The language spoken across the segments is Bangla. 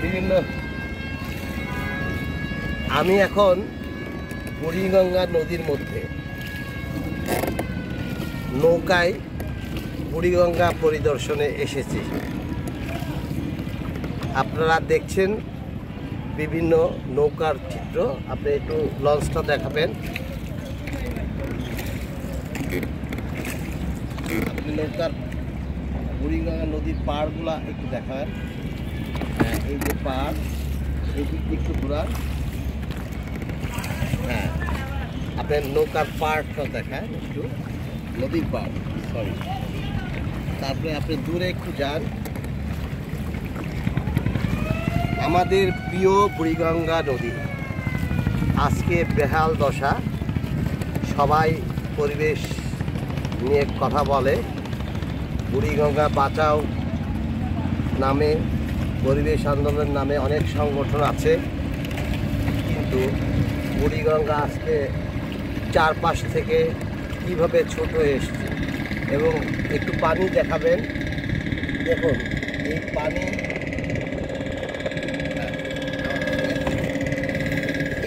বিভিন্ন আমি এখন বুড়িগঙ্গা নদীর মধ্যে নৌকায় বুড়িগঙ্গা পরিদর্শনে এসেছি। আপনারা দেখছেন বিভিন্ন নৌকার চিত্র। আপনি একটু লঞ্চটা দেখাবেন। আপনি নৌকার বুড়িগঙ্গা নদীর পাড়গুলা একটু দেখাবেন। হ্যাঁ, এই যে পাড়, এই দিক একটু ঘোরান। হ্যাঁ, আপনার নৌকার পাড়টা দেখান একটু, নদীর পাড়, সরি। তারপরে আপনি দূরে একটু যান। আমাদের প্রিয় বুড়িগঙ্গা নদী আজকে বেহাল দশা। সবাই পরিবেশ নিয়ে কথা বলে, বুড়িগঙ্গা বাঁচাও নামে, পরিবেশ আন্দোলনের নামে অনেক সংগঠন আছে, কিন্তু বুড়িগঙ্গা আজকে চারপাশ থেকে কীভাবে ছোট হয়ে এসছে। এবং একটু পানি দেখাবেন। দেখুন এই পানি,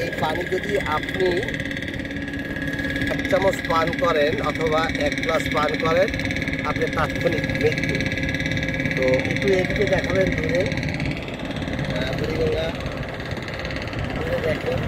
এই পানি যদি আপনি 1 চামচ পান করেন অথবা 1 গ্লাস পান করেন, আপনি তাৎক্ষণিক মৃত্যু। তো একটু এদিকে দেখাবেন দূরে, বুড়িগঙ্গা দূরে দেখেন।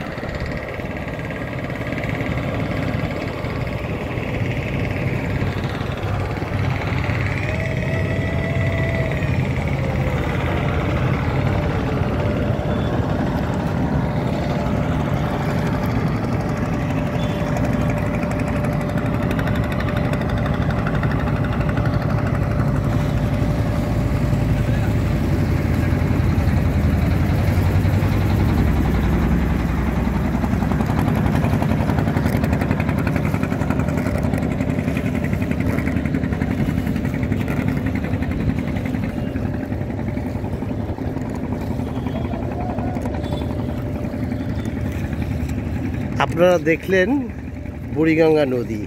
আপনারা দেখলেন বুড়িগঙ্গা নদী।